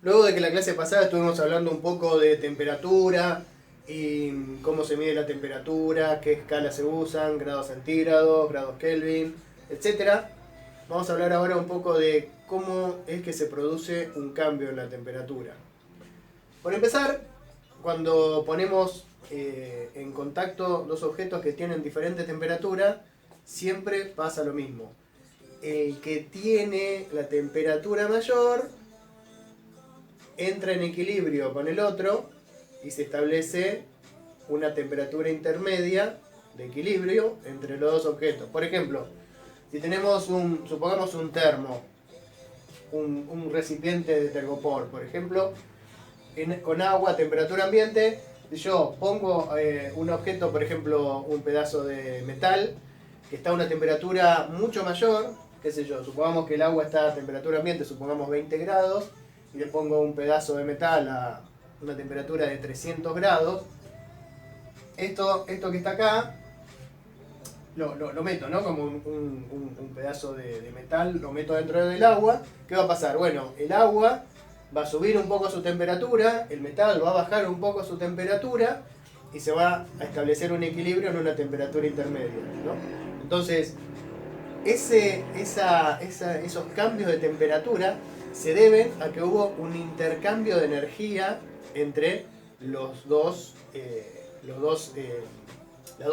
Luego de que la clase pasada estuvimos hablando un poco de temperatura y cómo se mide la temperatura, qué escalas se usan, grados centígrados, grados Kelvin, etcétera. Vamos a hablar ahora un poco de cómo es que se produce un cambio en la temperatura. Por empezar, cuando ponemos en contacto dos objetos que tienen diferente temperatura, siempre pasa lo mismo. El que tiene la temperatura mayor entra en equilibrio con el otro y se establece una temperatura intermedia de equilibrio entre los dos objetos. Por ejemplo, si tenemos supongamos un termo, un recipiente de tergopor, por ejemplo, con agua a temperatura ambiente, si yo pongo un objeto, por ejemplo, un pedazo de metal, que está a una temperatura mucho mayor, qué sé yo, supongamos que el agua está a temperatura ambiente, supongamos 20 grados, y le pongo un pedazo de metal a una temperatura de 300 grados, esto que está acá, lo meto, ¿no? Como un pedazo de metal, lo meto dentro del agua. ¿Qué va a pasar? Bueno, el agua va a subir un poco su temperatura, el metal va a bajar un poco su temperatura y se va a establecer un equilibrio en una temperatura intermedia, ¿no? Entonces, esos cambios de temperatura se deben a que hubo un intercambio de energía entre las dos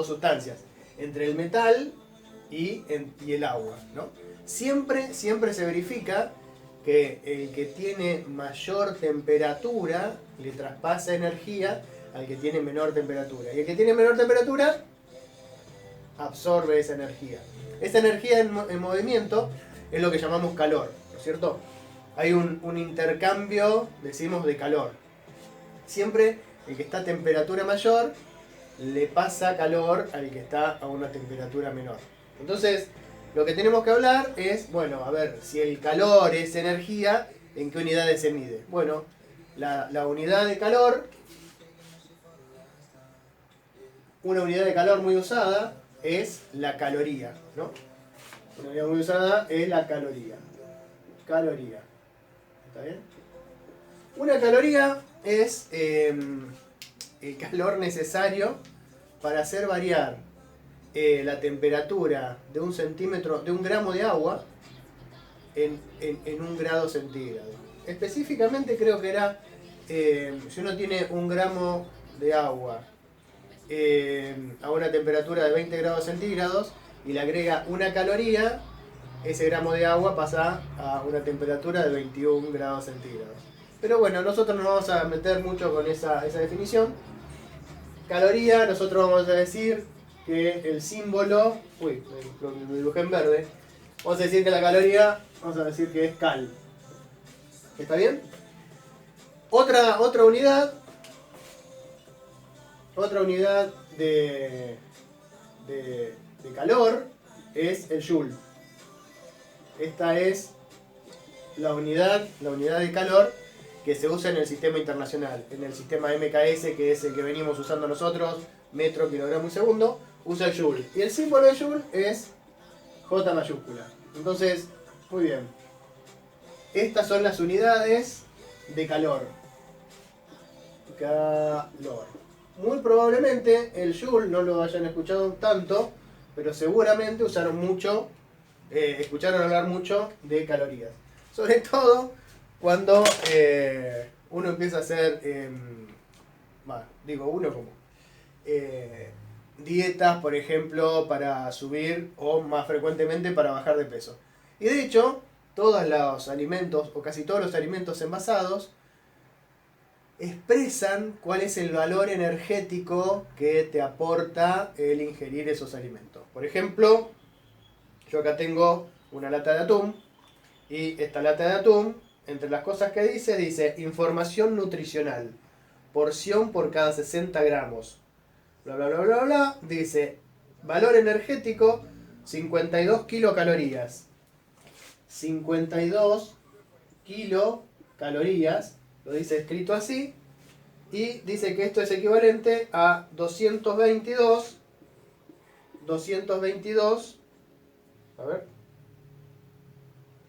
sustancias, entre el metal y el agua, ¿no? Siempre se verifica que el que tiene mayor temperatura le traspasa energía al que tiene menor temperatura. Y el que tiene menor temperatura absorbe esa energía. Esa energía en movimiento es lo que llamamos calor, ¿no es cierto? Hay un intercambio, decimos, de calor. Siempre el que está a temperatura mayor le pasa calor al que está a una temperatura menor. Entonces, lo que tenemos que hablar es, bueno, a ver, si el calor es energía, ¿en qué unidades se mide? Bueno, la unidad de calor, una unidad de calor muy usada es la caloría, ¿no? Una unidad muy usada es la caloría. Caloría. ¿Está bien? Una caloría es el calor necesario para hacer variar la temperatura de un centímetro, de un gramo de agua en un grado centígrado. Específicamente creo que era, si uno tiene un gramo de agua a una temperatura de 20 grados centígrados y le agrega una caloría, ese gramo de agua pasa a una temperatura de 21 grados centígrados. Pero bueno, nosotros no vamos a meter mucho con esa definición. Caloría, nosotros vamos a decir que el símbolo, uy, me dibujé en verde, vamos a decir que la caloría, vamos a decir que es cal. ¿Está bien? Otra unidad de calor es el joule. Esta es la unidad de calor que se usa en el sistema internacional. En el sistema MKS, que es el que venimos usando nosotros, metro, kilogramo y segundo, usa el joule. Y el símbolo de joule es J mayúscula. Entonces, muy bien. Estas son las unidades de calor. Calor. Muy probablemente el joule no lo hayan escuchado tanto, pero seguramente escucharon hablar mucho de calorías. Sobre todo cuando uno empieza a hacer, digo uno como, dietas, por ejemplo, para subir o más frecuentemente para bajar de peso. Y de hecho, todos los alimentos o casi todos los alimentos envasados expresan cuál es el valor energético que te aporta el ingerir esos alimentos. Por ejemplo, yo acá tengo una lata de atún y esta lata de atún, entre las cosas que dice información nutricional, porción por cada 60 gramos, bla bla bla bla bla, dice valor energético 52 kilocalorías. 52 kilocalorías, lo dice escrito así, y dice que esto es equivalente a 222, a ver,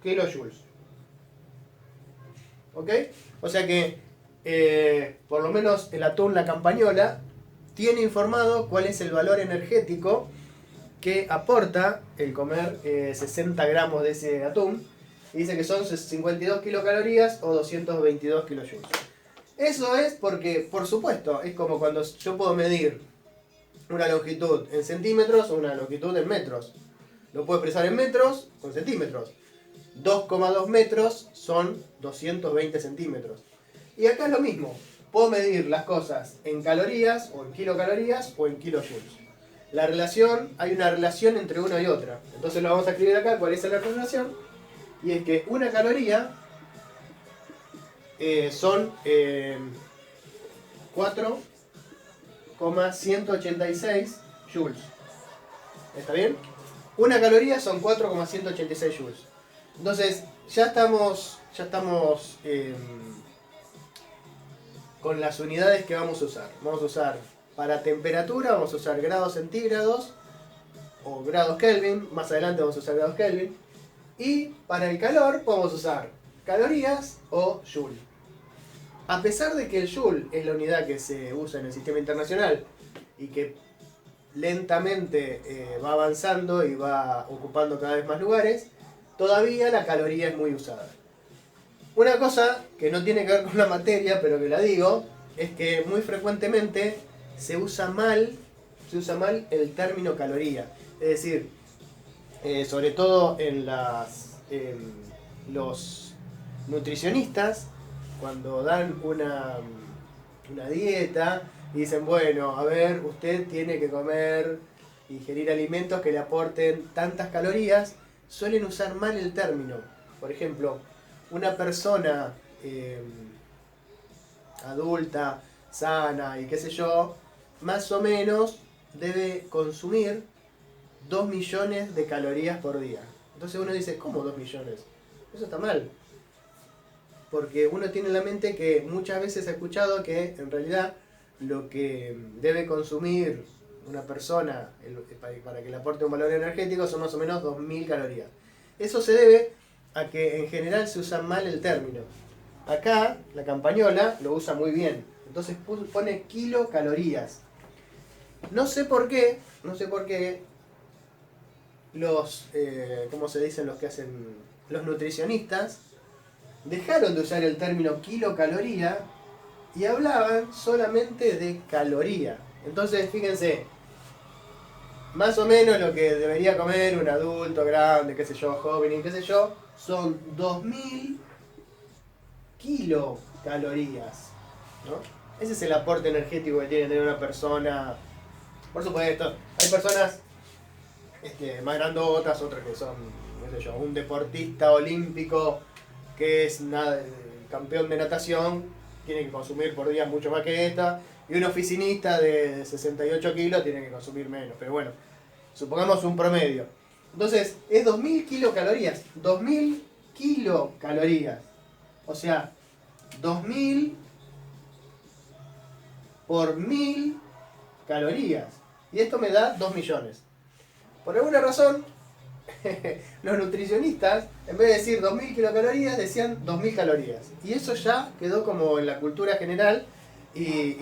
kilojoules. ¿Ok? O sea que, por lo menos el atún La Campañola tiene informado cuál es el valor energético que aporta el comer 60 gramos de ese atún. Y dice que son 52 kilocalorías o 222 kilojoules. Eso es porque, por supuesto, es como cuando yo puedo medir una longitud en centímetros o una longitud en metros. Lo puedo expresar en metros o en centímetros. 2,2 metros son 220 centímetros. Y acá es lo mismo. Puedo medir las cosas en calorías o en kilocalorías o en kilojoules. Hay una relación entre una y otra. Entonces lo vamos a escribir acá, cuál es la relación. Y es que una caloría son 4,186 joules. ¿Está bien? Una caloría son 4,186 joules. Entonces, ya estamos con las unidades que vamos a usar. Vamos a usar para temperatura, vamos a usar grados centígrados o grados Kelvin. Más adelante vamos a usar grados Kelvin. Y para el calor podemos usar calorías o joule. A pesar de que el joule es la unidad que se usa en el sistema internacional y que lentamente va avanzando y va ocupando cada vez más lugares, todavía la caloría es muy usada. Una cosa que no tiene que ver con la materia, pero que la digo, es que muy frecuentemente se usa mal el término caloría. Es decir, sobre todo en los nutricionistas, cuando dan una dieta y dicen, bueno, a ver, usted tiene que ingerir alimentos que le aporten tantas calorías, suelen usar mal el término. Por ejemplo, una persona adulta, sana y qué sé yo, más o menos debe consumir 2 millones de calorías por día. Entonces uno dice, ¿cómo 2 millones? Eso está mal. Porque uno tiene en la mente que muchas veces ha escuchado que en realidad lo que debe consumir una persona para que le aporte un valor energético son más o menos 2000 calorías. Eso se debe a que en general se usa mal el término. Acá La Campañola lo usa muy bien. Entonces pone kilocalorías. No sé por qué ¿cómo se dicen los que hacen? Los nutricionistas dejaron de usar el término kilocaloría y hablaban solamente de caloría. Entonces, fíjense, más o menos lo que debería comer un adulto grande, qué sé yo, joven y qué sé yo, son 2000 kilocalorías, ¿no? Ese es el aporte energético que tiene que tener una persona. Por supuesto, hay personas más grandotas, otras que son, qué sé yo, un deportista olímpico que es campeón de natación, tiene que consumir por día mucho más que esta, y un oficinista de 68 kilos tiene que consumir menos, pero bueno, supongamos un promedio. Entonces, es 2000 kilocalorías, 2000 kilocalorías, o sea, 2000 por 1000 calorías, y esto me da 2 millones. Por alguna razón, los nutricionistas, en vez de decir 2000 kilocalorías, decían 2000 calorías. Y eso ya quedó como en la cultura general y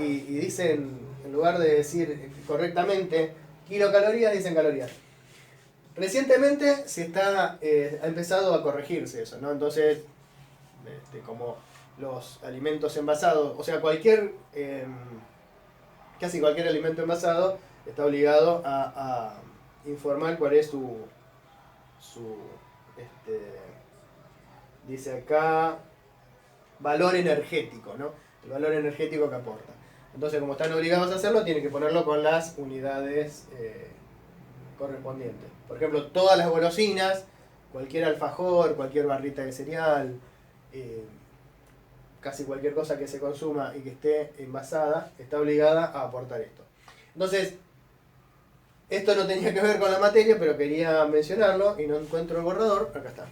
dicen, en lugar de decir correctamente kilocalorías, dicen calorías. Recientemente ha empezado a corregirse eso, ¿no? Entonces, como los alimentos envasados, o sea, casi cualquier alimento envasado está obligado a informar cuál es dice acá, valor energético, ¿no? El valor energético que aporta. Entonces, como están obligados a hacerlo, tienen que ponerlo con las unidades correspondientes. Por ejemplo, todas las golosinas, cualquier alfajor, cualquier barrita de cereal, casi cualquier cosa que se consuma y que esté envasada, está obligada a aportar esto. Entonces, esto no tenía que ver con la materia, pero quería mencionarlo y no encuentro el borrador. Acá está.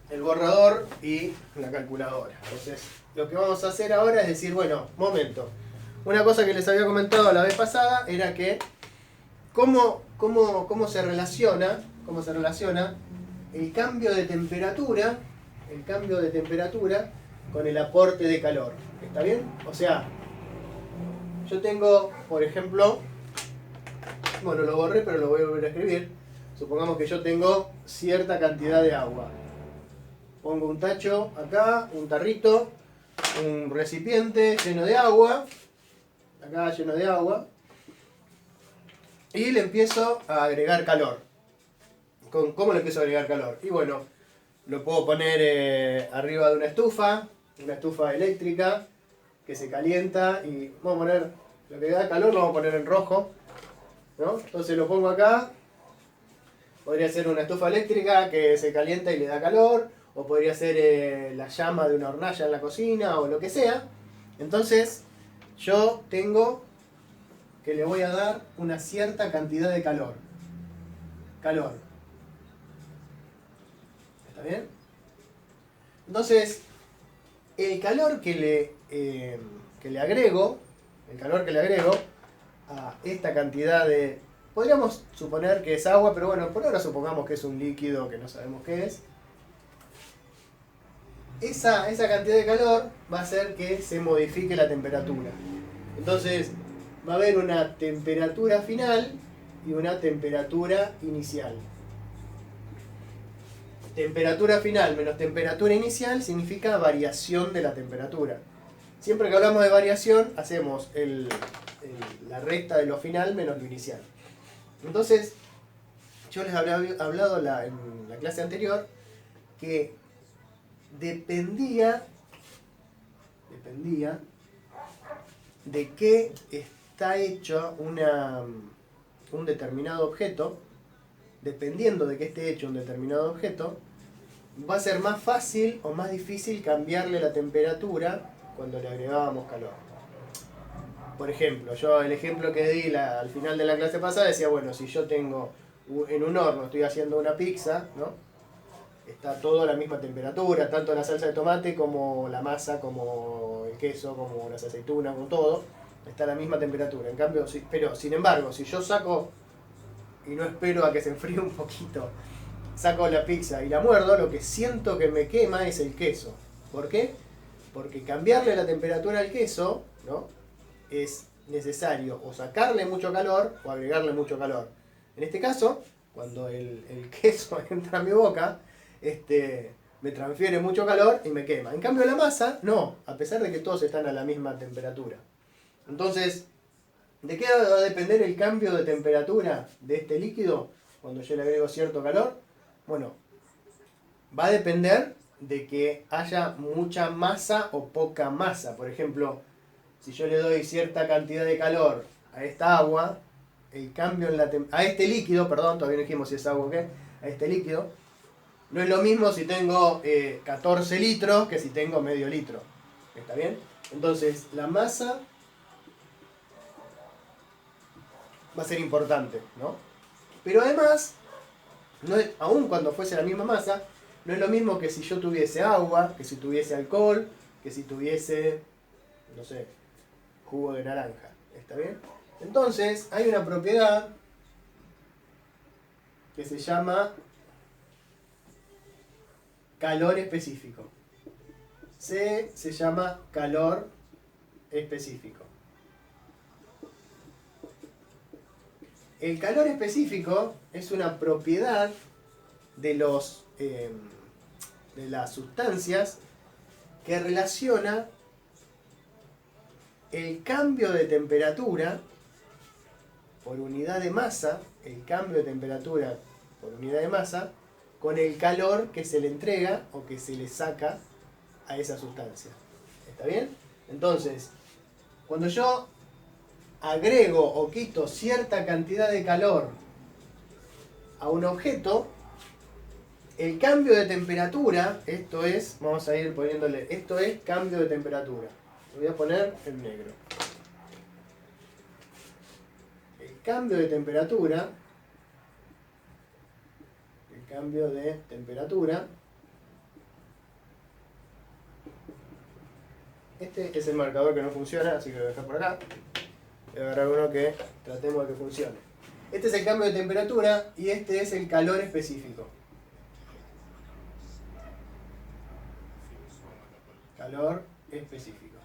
El borrador y la calculadora. Entonces, lo que vamos a hacer ahora es decir, bueno, momento. Una cosa que les había comentado la vez pasada era que cómo se relaciona el cambio de temperatura el cambio de temperatura con el aporte de calor. ¿Está bien? O sea, yo tengo, por ejemplo, bueno, lo borré, pero lo voy a volver a escribir. Supongamos que yo tengo cierta cantidad de agua. Pongo un tacho acá, un tarrito, un recipiente lleno de agua, acá lleno de agua, y le empiezo a agregar calor. ¿Cómo le empiezo a agregar calor? Y bueno, lo puedo poner arriba de una estufa eléctrica que se calienta, y vamos a poner, lo que da calor lo vamos a poner en rojo, ¿no? Entonces lo pongo acá. Podría ser una estufa eléctrica que se calienta y le da calor, o podría ser la llama de una hornalla en la cocina, o lo que sea. Entonces yo tengo que le voy a dar una cierta cantidad de calor. ¿Está bien? Entonces, el calor que le agrego a esta cantidad de... Podríamos suponer que es agua, pero bueno, por ahora supongamos que es un líquido que no sabemos qué es. Esa cantidad de calor va a hacer que se modifique la temperatura. Entonces, va a haber una temperatura final y una temperatura inicial. Temperatura final menos temperatura inicial significa variación de la temperatura. Siempre que hablamos de variación, hacemos la recta de lo final menos lo inicial. Entonces, yo les había hablado en la clase anterior que dependía de qué está hecho un determinado objeto. Dependiendo de qué esté hecho un determinado objeto, va a ser más fácil o más difícil cambiarle la temperatura cuando le agregábamos calor. Por ejemplo, yo el ejemplo que di al final de la clase pasada decía, bueno, si yo tengo en un horno, estoy haciendo una pizza, ¿no? Está todo a la misma temperatura, tanto la salsa de tomate como la masa, como el queso, como las aceitunas, como todo, está a la misma temperatura. En cambio, pero sin embargo, si yo saco y no espero a que se enfríe un poquito, saco la pizza y la muerdo, lo que siento que me quema es el queso. ¿Por qué? Porque cambiarle la temperatura al queso, ¿no?, es necesario o sacarle mucho calor o agregarle mucho calor. En este caso, cuando el queso entra a mi boca, me transfiere mucho calor y me quema. En cambio la masa, no, a pesar de que todos están a la misma temperatura. Entonces, ¿de qué va a depender el cambio de temperatura de este líquido cuando yo le agrego cierto calor? Bueno, va a depender de que haya mucha masa o poca masa. Por ejemplo, si yo le doy cierta cantidad de calor a esta agua, el cambio en a este líquido, perdón, todavía no dijimos si es agua o qué, a este líquido, no es lo mismo si tengo 14 litros que si tengo medio litro. ¿Está bien? Entonces, la masa va a ser importante, ¿no? Pero además, aun cuando fuese la misma masa, no es lo mismo que si yo tuviese agua, que si tuviese alcohol, que si tuviese, no sé, jugo de naranja. ¿Está bien? Entonces, hay una propiedad que se llama calor específico. Se llama calor específico. El calor específico es una propiedad de las sustancias que relaciona el cambio de temperatura por unidad de masa, con el calor que se le entrega o que se le saca a esa sustancia. ¿Está bien? Entonces, cuando yo agrego o quito cierta cantidad de calor a un objeto, el cambio de temperatura, esto es, vamos a ir poniéndole, esto es cambio de temperatura. Lo voy a poner en negro. El cambio de temperatura, este es el marcador que no funciona, así que lo voy a dejar por acá. Voy a agarrar uno que tratemos de que funcione. Este es el cambio de temperatura y este es el calor específico. calor específico.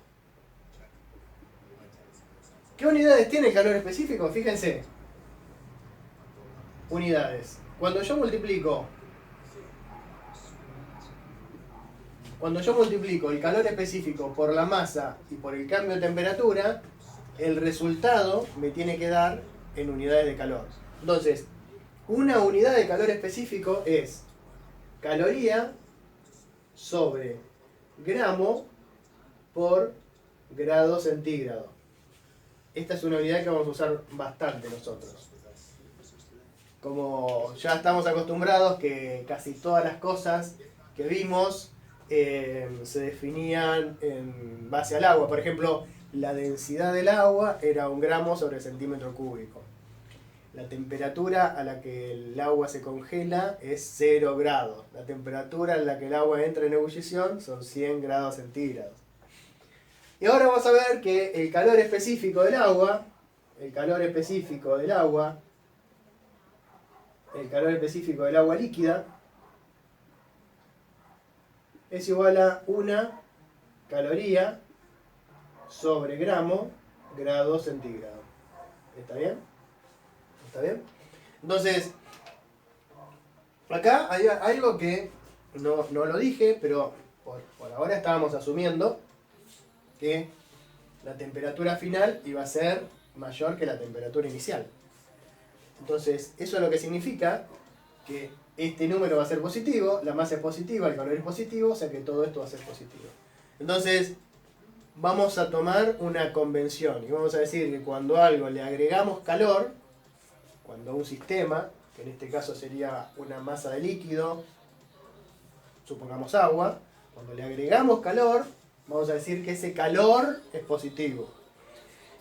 ¿Qué unidades tiene el calor específico? Fíjense. Unidades. Cuando yo multiplico el calor específico por la masa y por el cambio de temperatura, el resultado me tiene que dar en unidades de calor. Entonces, una unidad de calor específico es caloría sobre gramo por grado centígrado. Esta es una unidad que vamos a usar bastante nosotros. Como ya estamos acostumbrados que casi todas las cosas que vimos se definían en base al agua. Por ejemplo, la densidad del agua era 1 gramo sobre centímetro cúbico. La temperatura a la que el agua se congela es 0 grados. La temperatura en la que el agua entra en ebullición son 100 grados centígrados. Y ahora vamos a ver que el calor específico del agua líquida es igual a 1 caloría sobre gramo grado centígrado. ¿Está bien? ¿Está bien? Entonces, acá hay algo que no lo dije, pero por ahora estábamos asumiendo que la temperatura final iba a ser mayor que la temperatura inicial. Entonces, eso es lo que significa que este número va a ser positivo, la masa es positiva, el calor es positivo, o sea que todo esto va a ser positivo. Entonces, vamos a tomar una convención y vamos a decir que cuando a algo le agregamos calor, cuando a un sistema, que en este caso sería una masa de líquido, supongamos agua, cuando le agregamos calor, vamos a decir que ese calor es positivo.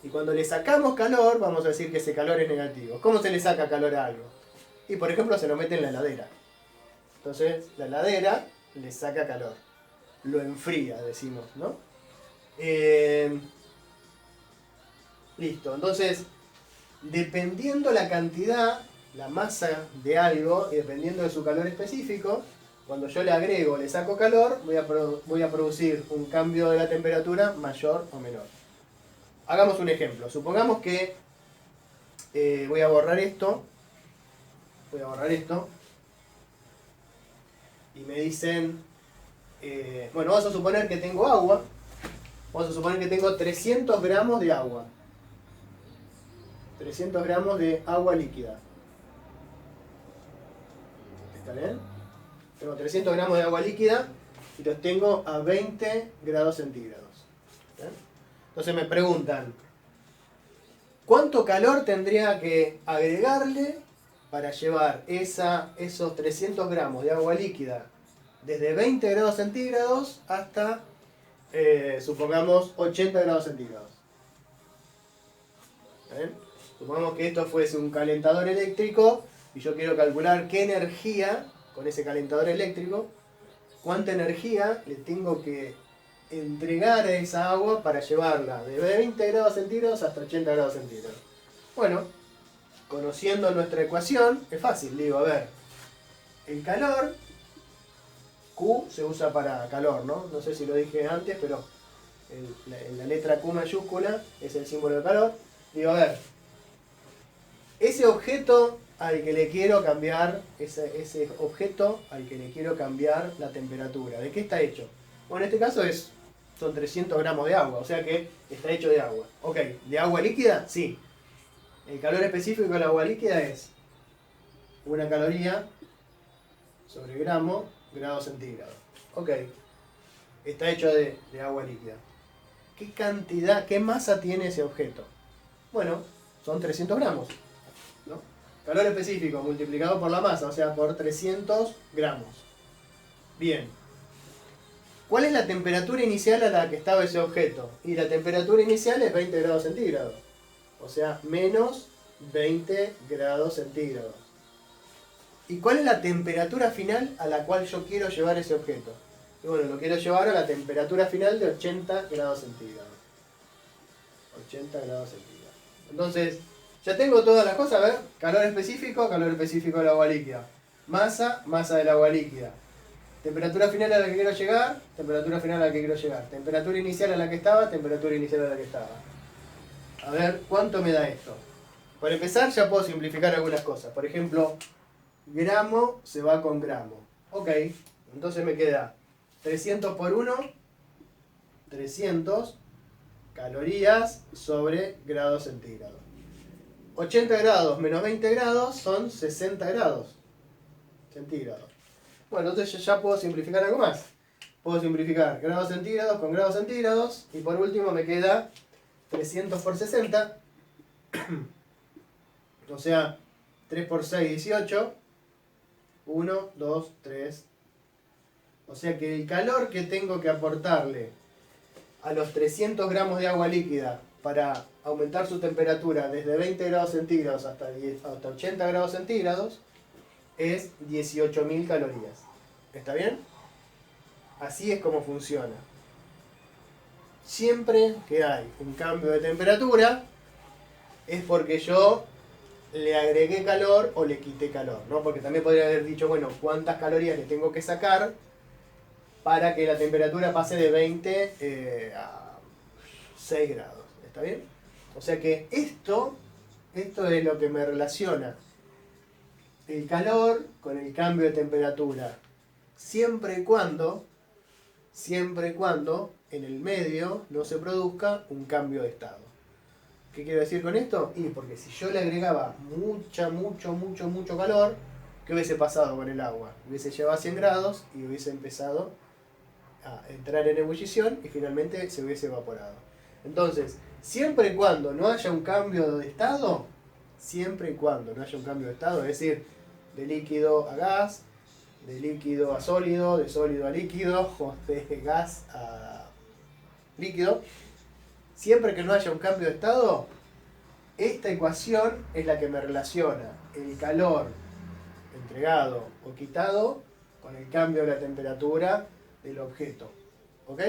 Y cuando le sacamos calor, vamos a decir que ese calor es negativo. ¿Cómo se le saca calor a algo? Y por ejemplo se lo mete en la heladera. Entonces la heladera le saca calor. Lo enfría, decimos, ¿no? Listo. Entonces, dependiendo la cantidad, la masa de algo, y dependiendo de su calor específico, cuando yo le agrego o le saco calor, voy a producir un cambio de la temperatura mayor o menor. Hagamos un ejemplo. Supongamos que voy a borrar esto. Y me dicen, bueno, vamos a suponer que tengo agua. Vamos a suponer que tengo 300 gramos de agua. 300 gramos de agua líquida. ¿Está bien? Tengo 300 gramos de agua líquida y los tengo a 20 grados centígrados. ¿Bien? Entonces me preguntan, ¿cuánto calor tendría que agregarle para llevar esos 300 gramos de agua líquida desde 20 grados centígrados hasta, supongamos, 80 grados centígrados? ¿Bien? Supongamos que esto fuese un calentador eléctrico y yo quiero calcular qué energía, con ese calentador eléctrico, cuánta energía le tengo que entregar a esa agua para llevarla de 20 grados centígrados hasta 80 grados centígrados. Bueno, conociendo nuestra ecuación, es fácil. Digo, a ver, el calor, Q se usa para calor, ¿no? No sé si lo dije antes, pero la letra Q mayúscula es el símbolo de calor. Digo, a ver, ese objeto al que le quiero cambiar, ese objeto al que le quiero cambiar la temperatura, ¿de qué está hecho? Bueno, en este caso son 300 gramos de agua, o sea que está hecho de agua. Ok, ¿de agua líquida? Sí. El calor específico del agua líquida es 1 caloría sobre grado centígrado. Ok, está hecho de agua líquida. ¿Qué cantidad, qué masa tiene ese objeto? Bueno, son 300 gramos. ¿No? Calor específico multiplicado por la masa, o sea, por 300 gramos. Bien. ¿Cuál es la temperatura inicial a la que estaba ese objeto? Y la temperatura inicial es 20 grados centígrados. O sea, menos 20 grados centígrados. ¿Y cuál es la temperatura final a la cual yo quiero llevar ese objeto? Y bueno, lo quiero llevar a la temperatura final de 80 grados centígrados. 80 grados centígrados. Entonces, ya tengo todas las cosas. A ver, calor específico del agua líquida. Masa del agua líquida. Temperatura final a la que quiero llegar, temperatura final a la que quiero llegar. Temperatura inicial a la que estaba, temperatura inicial a la que estaba. A ver, ¿cuánto me da esto? Para empezar ya puedo simplificar algunas cosas. Por ejemplo, gramo se va con gramo. Ok, entonces me queda 300 por 1, 300 calorías sobre grados centígrados. 80 grados menos 20 grados son 60 grados centígrados. Bueno, entonces ya puedo simplificar algo más. Puedo simplificar grados centígrados con grados centígrados. Y por último me queda 300 por 60. O sea, 3 por 6, 18. 1, 2, 3. O sea que el calor que tengo que aportarle a los 300 gramos de agua líquida para aumentar su temperatura desde 20 grados centígrados hasta 80 grados centígrados es 18.000 calorías. ¿Está bien? Así es como funciona. Siempre que hay un cambio de temperatura es porque yo le agregué calor o le quité calor, ¿no? Porque también podría haber dicho, bueno, ¿cuántas calorías le tengo que sacar para que la temperatura pase de 20 a 6 grados? ¿Está bien? O sea que esto es lo que me relaciona el calor con el cambio de temperatura, siempre y cuando en el medio no se produzca un cambio de estado. ¿Qué quiero decir con esto? Y porque si yo le agregaba mucho calor, ¿qué hubiese pasado con el agua? Hubiese llegado a 100 grados y hubiese empezado a entrar en ebullición y finalmente se hubiese evaporado. Entonces, siempre y cuando no haya un cambio de estado, es decir, de líquido a gas, de líquido a sólido, de sólido a líquido, o de gas a líquido, siempre que no haya un cambio de estado, esta ecuación es la que me relaciona el calor entregado o quitado con el cambio de la temperatura del objeto. ¿Ok?